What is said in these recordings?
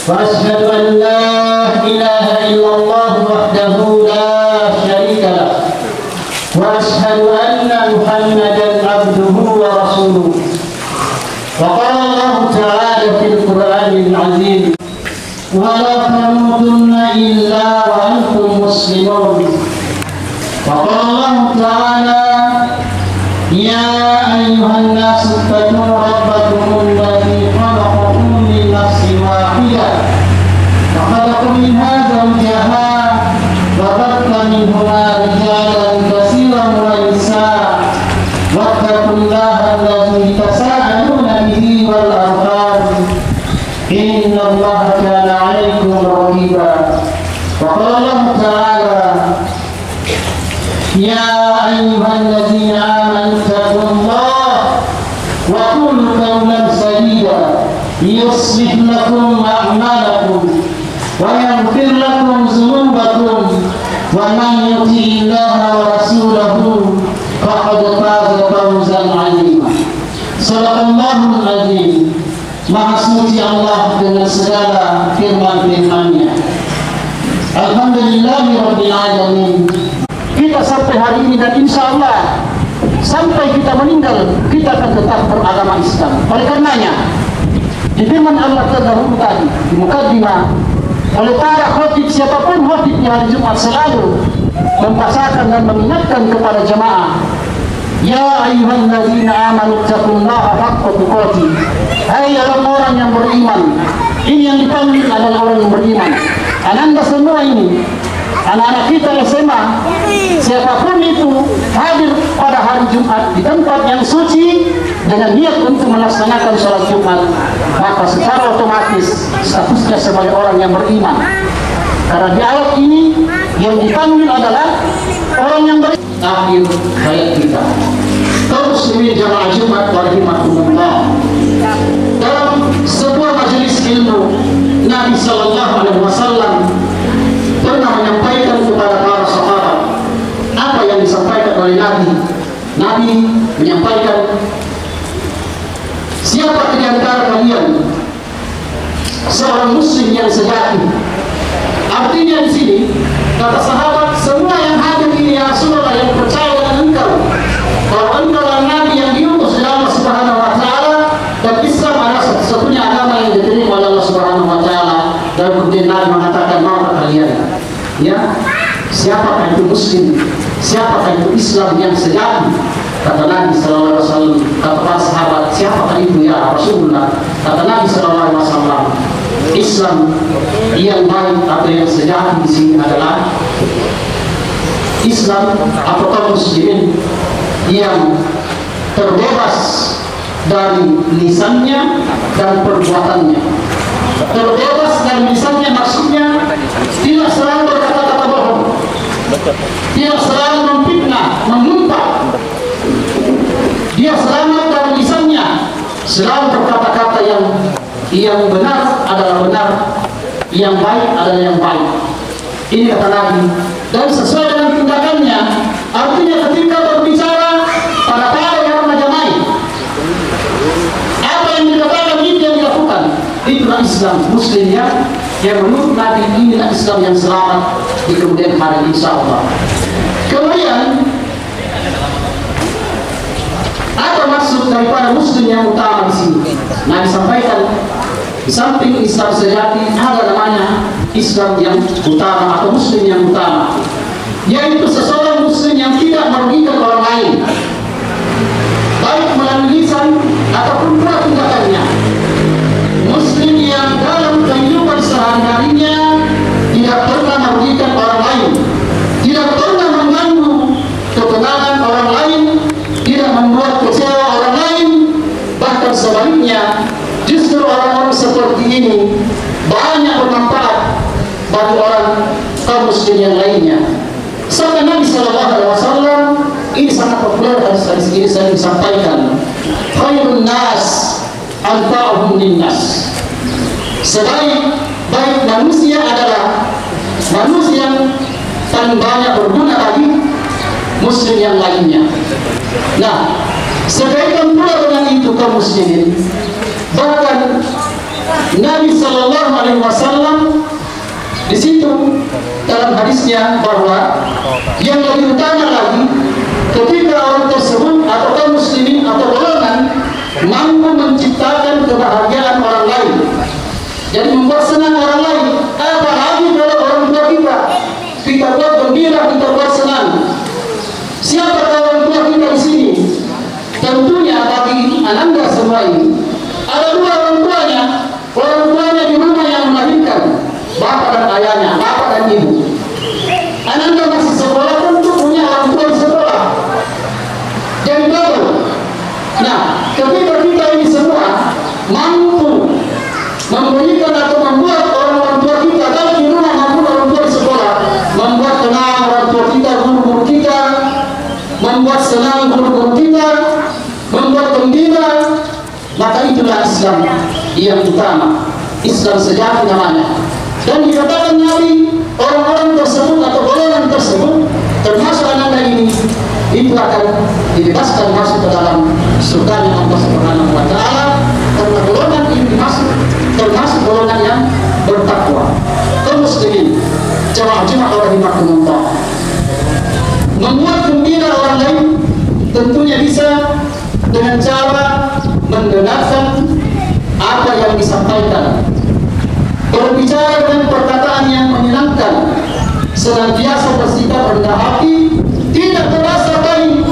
وأشهد أن لا إله إلا الله وحده لا شريك له وأشهد أن محمدا عبده ورسوله. وقال الله تعالى في القرآن العظيم: ولا تموتن إلا وأنتم مسلمون. وقال الله تعالى: يا أيها الناس اتقوا ربكم الذي خلقكم من نفس واحدة وخلق منها زوجها وبث منهما رجالا كثيرا ونساء واتقوا الله الذي تساءلون به والأرحام إن الله كان عليكم رقيبا. وقال الله تعالى: يا أيها الذين آمنوا اتقوا الله وقولوا قولا سديدا يصلح لكم أعمالكم ويغفر لكم ذنوبكم ومن يطع الله ورسوله فقد فاز فوزا عظيما. صدق الله العظيم. Maha suci Allah dengan segala firman-firman-Nya. Alhamdulillahirabbil alamin. Kita sampai hari ini dan insya Allah sampai kita meninggal kita akan tetap beragama Islam. Oleh karenanya di firman Allah terdahulu tadi di mukaddimah oleh para khotib, siapapun khotib di hari Jumat selalu membacakan dan mengingatkan kepada jemaah, ya ayyuhalladzina amanu taqullaha haqqa tuqatih. Hai orang-orang yang beriman. Ini yang dipanggil adalah orang yang beriman. Anda semua ini, anak-anak kita SMA, siapapun itu hadir pada hari Jumat di tempat yang suci dengan niat untuk melaksanakan sholat Jumat, maka secara otomatis statusnya sebagai orang yang beriman. Karena di ayat ini yang dipanggil adalah orang yang beriman. Akhir hayat kita. Kaum muslimin jamaah Jumat rahimakumullah. Dalam sebuah majelis ilmu, Nabi Sallallahu Alaihi Wasallam pernah menyampaikan kepada para sahabat apa yang disampaikan oleh Nabi. Nabi menyampaikan, siapa di antara kalian seorang muslim yang sejati? Artinya di sini kata sahabat, semua yang hadir ini ya Rasulullah, yang percaya dengan engkau bahwa engkau adalah Nabi yang diutus oleh Allah Subhanahu Wa Taala dan Islam adalah satu-satunya agama yang diterima oleh Allah Subhanahu Wa Taala. Dan kemudian Nabi mengatakan, maukah kalian? Ya, siapakah itu muslim? Siapakah itu Islam yang sejati? Kata Nabi Sallallahu Alaihi Wasallam, kata para sahabat, siapakah itu ya Rasulullah? Kata Nabi Sallallahu Alaihi Wasallam, Islam yang baik atau yang sejati di sini adalah Islam atau kaum muslimin yang terbebas dari lisannya dan perbuatannya. Terbebas dari lisannya maksudnya tidak selalu berkata-kata bohong, tidak selalu memfitnah, mengumpat. Dia selamat dari lisannya, selalu berkata-kata yang benar adalah benar, yang baik adalah yang baik. Ini kata Nabi. Dan sesuai dengan tindakannya, artinya ketika berbicara pada yang majamai, apa yang dikatakan itu yang dilakukan. Itulah Islam muslim yang menurut Nabi, inilah Islam yang selamat di kemudian hari, insya Allah. Kemudian apa maksud daripada muslim yang utama di sini? Nabi sampaikan, di samping Islam sejati ada namanya Islam yang utama atau muslim yang utama, yaitu seseorang muslim yang tidak merugikan orang lain, baik melalui lisan ataupun pula tindakannya. Muslim yang dalam kehidupan sehari-harinya tidak pernah merugikan orang lain, tidak pernah mengganggu ketenangan orang lain, tidak membuat kecewa orang lain. Bahkan sebaliknya, justru orang-orang seperti ini banyak bermanfaat bagi orang kaum muslim yang lainnya. Sabda Nabi Sallallahu Alaihi Wasallam ini sangat populer, hadis ini saya disampaikan. Khairun nas anfa'uhum linnas. Sebaik-baik manusia adalah manusia yang paling banyak berguna bagi muslim yang lainnya. Nah, sekaitan pula dengan itu kaum muslimin, bahkan Nabi Sallallahu Alaihi Wasallam di situ dalam hadisnya bahwa yang lebih utama lagi ketika orang tersebut atau kaum muslimin atau golongan mampu menciptakan kebahagiaan orang lain, jadi membuat senang orang lain. Apalagi kalau orang tua kita buat gembira, kita buat senang. Siapa orang tua kita di sini? Tentunya bagi ananda semua ini ada dua orang tuanya. Orang tuanya di rumah yang melahirkan, bapak dan ayahnya, bapak dan ibu. Ananda masih sekolah tentu punya orang tua di sekolah. Jadi baru. Nah, ketika kita ini semua mampu memberikan atau membuat orang tua kita baik di rumah maupun orang tua di sekolah, membuat tenang orang tua kita, guru-guru kita, membuat senang guru-guru kita, membuat gembira, maka itulah Islam yang utama, Islam sejati namanya. Dan dikatakan Nabi, orang-orang tersebut atau golongan tersebut termasuk ananda ini, itu akan dibebaskan masuk ke dalam surga Allah Subhanahu Wa Taala, karena golongan ini Jemaah rahimakumullah. Membuat gembira orang lain tentunya bisa dengan cara mendengarkan apa yang disampaikan, berbicara dengan perkataan yang menyenangkan, senantiasa bersikap rendah hati, tidak merasa paling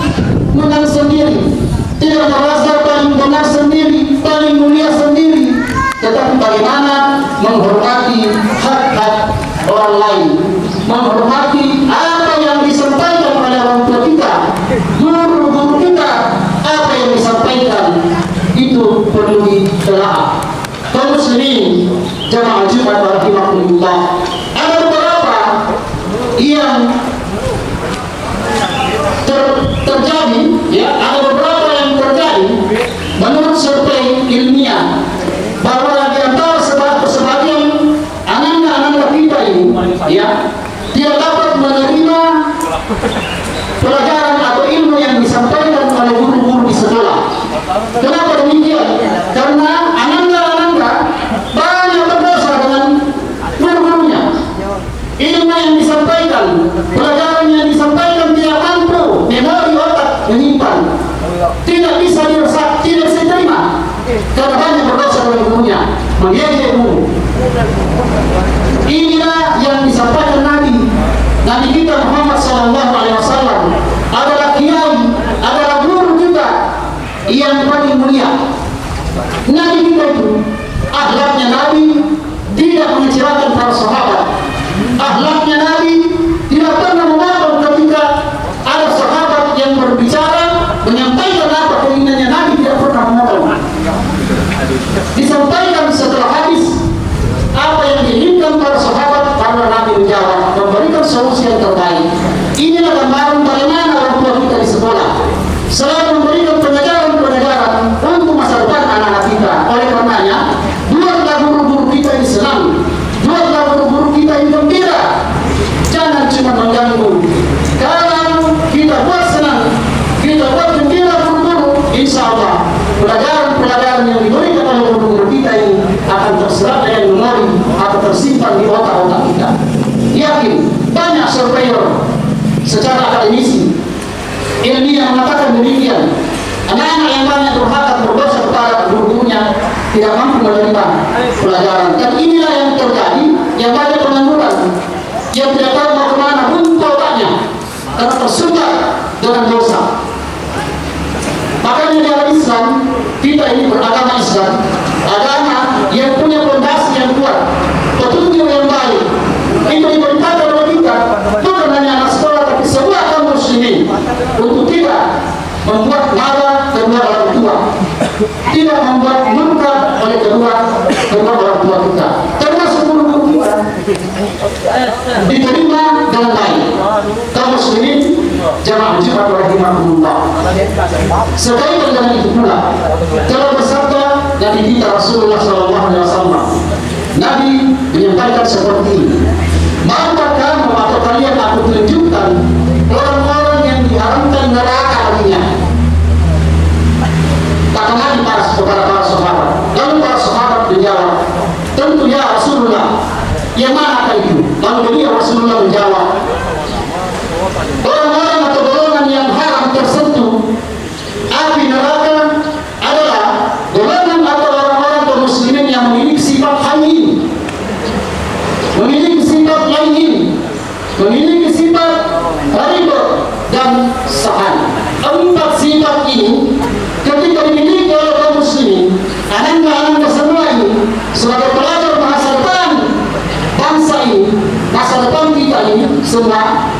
menang sendiri, tidak merasa paling benar sendiri, paling mulia sendiri, tetapi bagaimana menghormati hak-hak orang lain, menghormati apa yang disampaikan oleh orang tua kita, guru-guru kita, apa yang disampaikan itu perlu ditelaah. Kaum muslimin jamaah Jumat rahimakumullah, ada beberapa yang terjadi, ya, ada beberapa yang terjadi menurut survei ilmiah bahwa di antara sebagian anak-anak kita ini, ya, tidak dapat menerima pelajaran atau ilmu yang disampaikan oleh guru-guru di sekolah. Kenapa demikian? Karena anak-anak banyak berdosa dengan guru-gurunya. Ilmu yang disampaikan, pelajaran yang disampaikan tidak mampu memori otak menyimpan, tidak bisa diresap, tidak bisa diterima karena banyak berdosa dengan gurunya, mengejek guru. Inilah yang disampaikan Nabi kita Muhammad SAW adalah kiai, adalah guru kita yang paling mulia. Nabi kita itu akhlaknya Nabi tidak mengecewakan para sahabat. Akhlaknya Nabi tidak pernah memotong ketika ada sahabat yang berbicara, menyampaikan apa keinginannya. Nabi tidak pernah memotong. Disampaikan setelah hadis apa yang diinginkan para sahabat, karena Nabi menjawab, memberikan solusi yang terbaik. Inilah gambaran bagaimana orang tua kita di sekolah selalu memberikan pengajaran-pengajaran untuk masa depan anak-anak kita. Oleh karenanya, buatlah guru-guru kita ini senang, buatlah guru-guru kita ini gembira, jangan cuma mengganggu. Kalau kita buat senang, kita buat gembira guru-guru, insya Allah pelajaran-pelajaran yang diberikan oleh guru-guru kita ini akan terserap dengan memori atau tersimpan di otak-otak kita. Yakin banyak surveyor secara akademisi ilmiah mengatakan demikian. Anak-anak yang banyak durhaka berdosa kepada guru-gurunya tidak mampu menerima pelajaran. Dan inilah yang terjadi, yang banyak pengangguran, yang tidak tahu mau kemana untuk otaknya karena tersumbat dengan dosa. Makanya di dalam Islam kita ini beragama Islam, agama yang punya fondasi yang kuat, petunjuk yang baik. Itu diberitakan oleh kita, bukan hanya anak sekolah tapi semua kaum muslimin, untuk tidak membuat marah kedua orang tua, tidak membuat murka oleh kedua orang tua kita, termasuk guru-guru kita, diterima dengan baik. Kaum muslimin jamaah Jumat rahimakumullah. Sekaitan dengan itu pula telah bersabda Nabi kita Rasulullah SAW. Nabi menyampaikan seperti ini, maka kamu atau kalian aku tunjukkan orang-orang yang diharamkan neraka baginya. Kata Nabi kepada para sahabat. Lalu para sahabat menjawab, tentu ya Rasulullah, yang manakah itu? Lalu beliau Rasulullah menjawab, orang-orang atau golongan yang haram tersentuh api neraka adalah golongan atau orang-orang kaum muslimin yang memiliki sifat hayin, memiliki sifat lain, memiliki sifat riba dan sahan. Empat sifat ini ketika dimiliki oleh kaum muslimin, anak-anak semua ini sebagai pelajar masa depan bangsa ini, masa depan kita ini semua,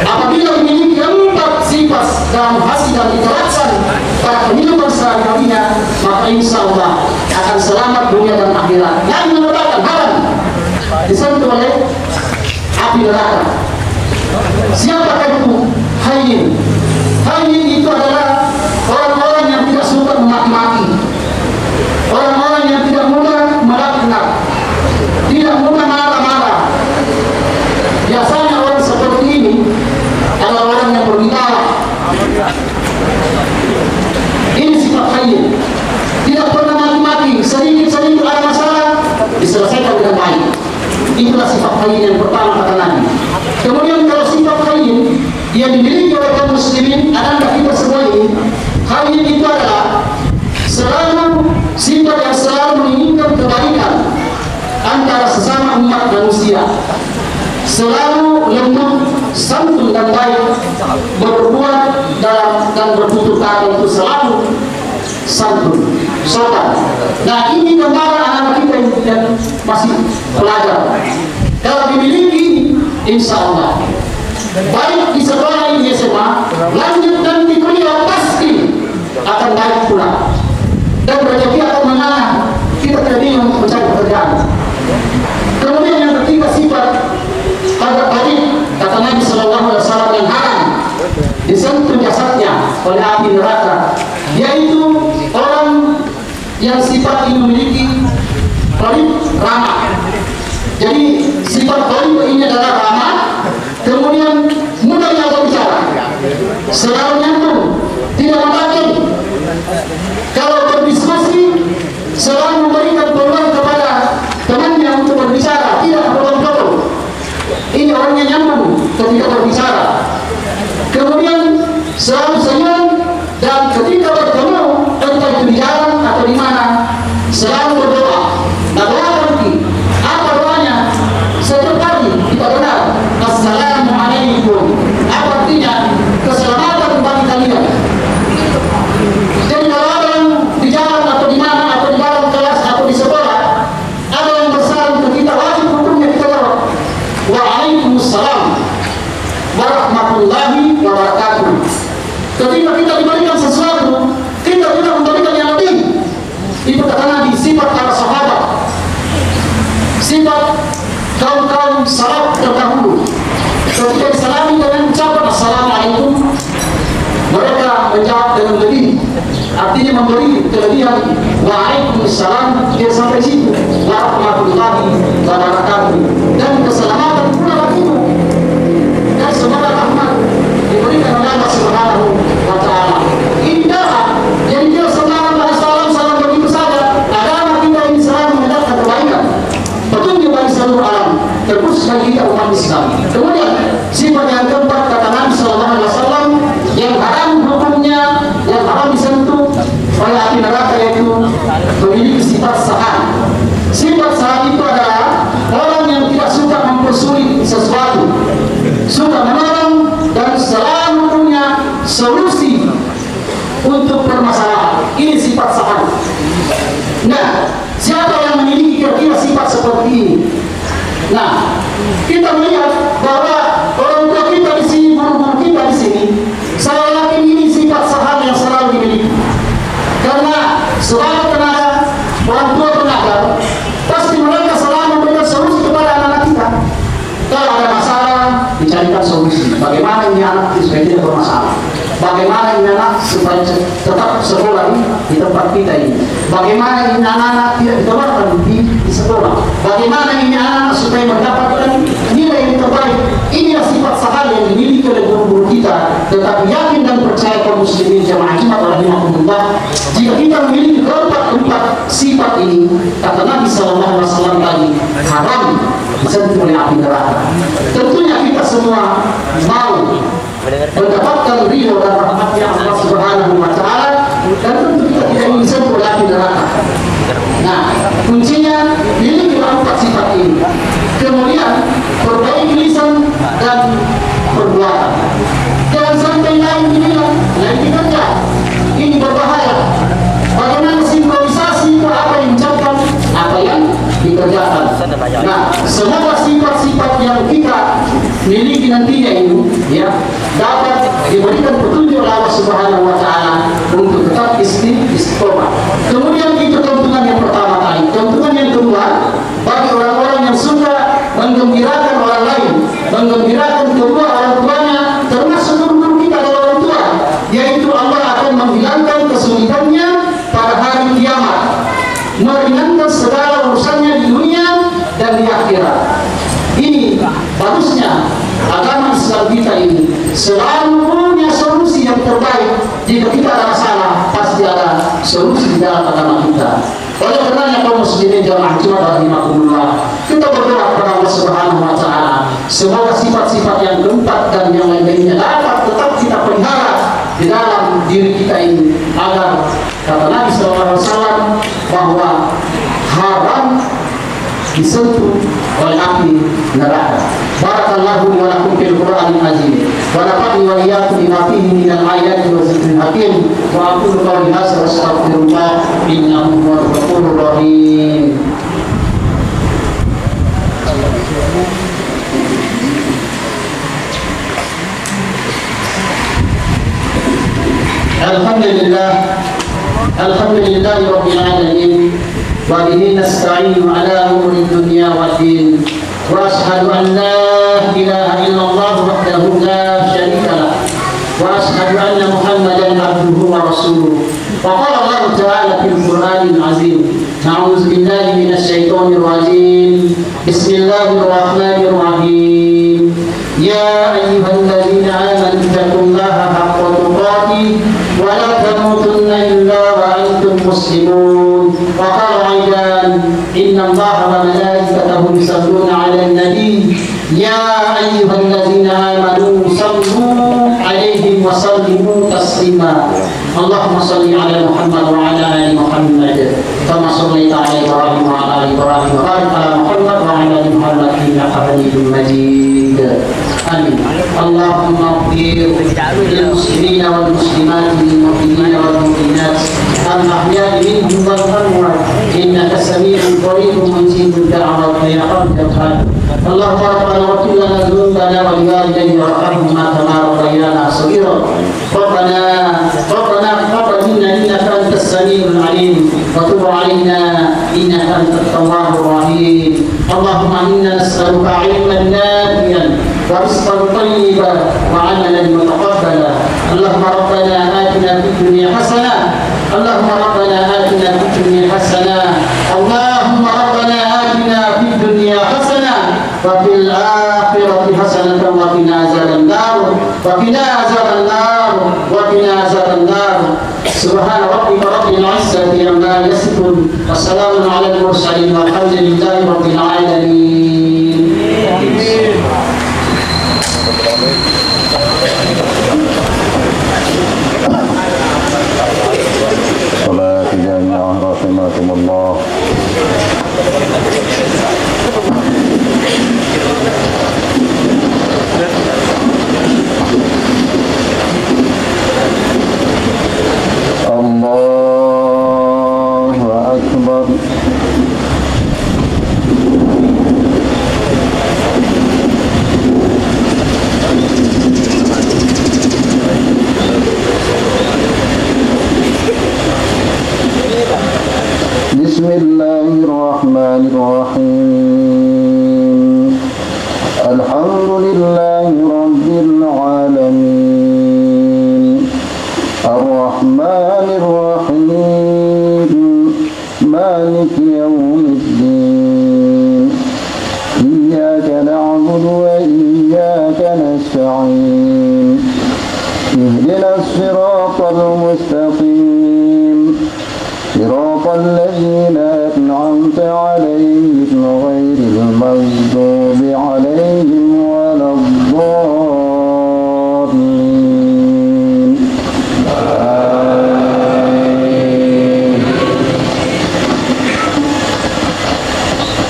apabila memiliki empat sifat dalam hasil dan diterapkan pada kehidupan sehari-harinya, maka insya Allah akan selamat dunia dan akhirat. Yang menyebabkan haram disentuh oleh api neraka. Siapakah itu? Hayin. Hayin itu adalah orang-orang yang tidak suka memaki-maki, orang-orang yang tidak mudah melaknat, tidak mudah marah-marah. Biasanya orang seperti ini adalah orang yang berbicara. Ini sifat hayin. Tidak pernah maki-maki, sedikit-sedikit ada masalah diselesaikan inilah sifat khair yang pertama kata Nabi. Kemudian kalau sifat khair yang dimiliki oleh kaum muslimin, anak kita semua ini, khair itu adalah selalu sifat yang selalu menginginkan kebaikan antara sesama umat manusia, selalu lembut, santun dan baik, berbuat dan bertutur kata itu selalu santun, sopan. Nah, ini gambaran anak kita yang masih pelajar. Kalau dimiliki, insya Allah baik di sekolah ini SMA, lanjut dan di kuliah pasti akan baik pula, dan rezeki akan mengalah. Kita tidak bingung untuk mencari pekerjaan. Kemudian yang ketiga, sifat agak baik kata Nabi SAW yang haram disentuh jasadnya oleh api neraka, yaitu orang yang sifat ini memiliki pelit ramah. Jadi sifat pelit ini adalah ramah, kemudian mudahnya berbicara, selalu nyambung, tidak memakai. Kalau berdiskusi selalu memberikan peluang kepada temannya untuk berbicara, tidak potong-potong. Ini orangnya nyambung ketika berbicara. Kemudian selalu senyum, dan ketika bertemu entah itu di jalan atau di mana selalu berdoa. Nah, doa berarti apa doanya? Setiap kali kita dengar Assalamualaikum, apa artinya? Keselamatan bagi kalian. Jadi kalau ada yang di jalan atau di mana atau di dalam kelas atau di sekolah ada yang bersalam ke kita, wajib hukumnya kita jawab Waalaikumsalam warahmatullahi wabarakatuh. Ketika kita diberikan sesuatu, kita juga memberikan yang lebih. Itu kata Nabi, sifat para sahabat, sifat kaum salaf terdahulu. Ketika disalami dengan ucapan Assalamualaikum, mereka menjawab dengan lebih, artinya memberi kelebihan. Waalaikumsalam, dia sampai situ, warahmatullahi wabarakatuh, dan keselamatan pula bagimu, dan semoga rahmat diberikan oleh Allah Subhanahu wa Ta'ala. Ini darah, jadi dia salam begitu saja. Agama kita ini selalu mendatangkan kebaikan, petunjuk bagi seluruh alam, terkhususnya kita umat Islam. Kemudian sifat yang keempat kata Nabi SAW, yang haram hukumnya, yang haram disentuh oleh api neraka, yaitu memiliki sifat sahan. Sifat sahan itu adalah orang yang tidak suka mempersulit sesuatu, suka menolong, dan selalu punya solusi untuk permasalahan. Ini sifat sahan. Nah, siapa yang memiliki kira-kira sifat seperti ini? Nah, kita melihat bahwa orang tua kita di sini, guru-guru kita di sini, saya yakin ini sifat sahan yang selalu dimiliki. Karena sebagai tenaga, orang tua tenaga, pasti mereka selalu memberikan solusi kepada anak-anak kita. Kalau ada masalah, dicarikan solusi. Bagaimana ini anak supaya tidak bermasalah? Bagaimana ini anak supaya tetap sekolah di tempat kita ini? Bagaimana ini anak-anak tidak dikeluarkan di sekolah? Bagaimana ini anak supaya mendapatkan nilai yang terbaik? Inilah sifat sahabat yang dimiliki oleh guru-guru kita. Tetapi yakin dan percaya kaum muslimin jamaah Jumat rahimahumullah, jika kita memiliki keempat sifat ini, kata Nabi SAW tadi, haram disentuh oleh api neraka. Tentunya kita semua mau mendapatkan ridho dan rahmatnya Allah Subhanahu wa Ta'ala, dan tentu kita tidak ingin disentuh oleh api neraka. Nah, kuncinya miliki empat sifat ini. Kemudian perbaiki lisan dan perbuatan. Jangan sampai lain dibilang, lain dikerja. Ini berbahaya. Bagaimana sinkronisasi itu apa yang diucapkan, apa yang dikerjakan. Nah, semoga sifat-sifat yang kita miliki nantinya ini, ya, dapat diberikan petunjuk oleh Allah Subhanahu wa Ta'ala untuk tetap istiqomah. Kemudian itu keuntungan yang pertama tadi. Keuntungan yang kedua, bagi orang-orang yang suka menggembirakan orang lain, menggembirakan kedua orang tuanya, termasuk guru kita adalah orang tua, yaitu Allah akan menghilangkan kesulitannya pada hari kiamat, meringankan segala urusannya di dunia dan di akhirat. Ini bagusnya agama Islam kita ini, selalu punya solusi yang terbaik. Jika kita ada masalah, pasti ada solusi di dalam agama kita. Oleh karenanya kaum muslimin jamaah Jumat rahimakumullah, kita berdoa kepada Allah Subhanahu wa taala semoga sifat-sifat yang keempat dan yang lain-lainnya dapat tetap kita pelihara di dalam diri kita ini, agar kata Nabi SAW bahwa haram disentuh oleh api neraka. Barakallahu li wa lakum fil Qur'anil azim wa nafa'ni wa iyyakum bima fihi minal ayati wa dzikril hakim wa aqulu qawli hadza wa astaghfirullah innahu huwal ghafurur rahim. Alhamdulillah rabbil alamin wa bihi nasta'inu ala umuri dunya waddin wa ashhadu an la ilaha illallah wahdahu la syarika lah wa ashhadu anna Muhammadan abduhu wa rasuluh. Wa qala Allah ta'ala fil Qur'anil azim a'udzu billahi minasy syaithanir rajim bismillahirrahmanir rahim ya ayyuhalladzina amanu taqullaha haqqa tuqatih wa la tamutunna illa wa antum muslimun. Wa qala aidan inna Allaha wa malaikatahu yusalluna 'alan nabiy ya ayyuhalladzina amanu sallu 'alaihi wa sallimu taslima. Allahumma salli 'ala Muhammad wa 'ala ali Muhammad kama shallaita 'ala Ibrahim wa 'ala ali Ibrahim wa barik 'ala Muhammad wa 'ala ali Muhammad innaka Hamidum Majid. Amin. Allahumma ighfir lil muslimina wal muslimat wal mu'minina wal mu'minat al-ahya'i minhum wal amwat innaka sami'un qaribun mujibud da'wat ya rabbal. Allahumma rabbana ighfir lana dhunubana wa li walidayna warhamhuma kama rabbayana shaghira. ربنا تقبل منا انك انت السميع العليم وتب علينا انك انت التواب الرحيم. اللهم انا نسالك علما نافعا ورزقا طيبا وعملا متقبلا. اللهم ربنا اتنا في الدنيا حسنه اللهم ربنا اتنا في الدنيا حسنه اللهم ربنا اتنا في الدنيا حسنه وفي الاخره حسنه وقنا عذاب النار وقنا عذاب النار وقنا عذاب النار. سبحان ربك رب العزة عما يصفون وسلام على المرسلين والحمد لله رب العالمين. صلاة جامعة رحمكم الله. الله أكبر. بسم الله الرحمن الرحيم. الحمد لله رب العالمين الرحمن الرحيم مالك يوم الدين إياك نعبد وإياك نستعين اهدنا الصراط المستقيم صراط الذين أنعمت عليهم غير المغضوب عليهم ولا الضالين.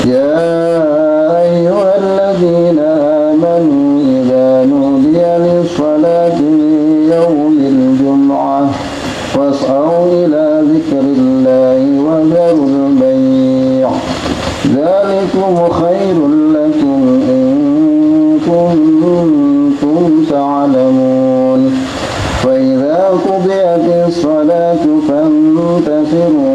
يا أيها الذين آمنوا إذا نودي للصلاة من يوم الجمعة فاسعوا إلى ذكر الله وذروا البيع ذلكم خير لكم إن كنتم تعلمون. فإذا قضيت الصلاة فانتشروا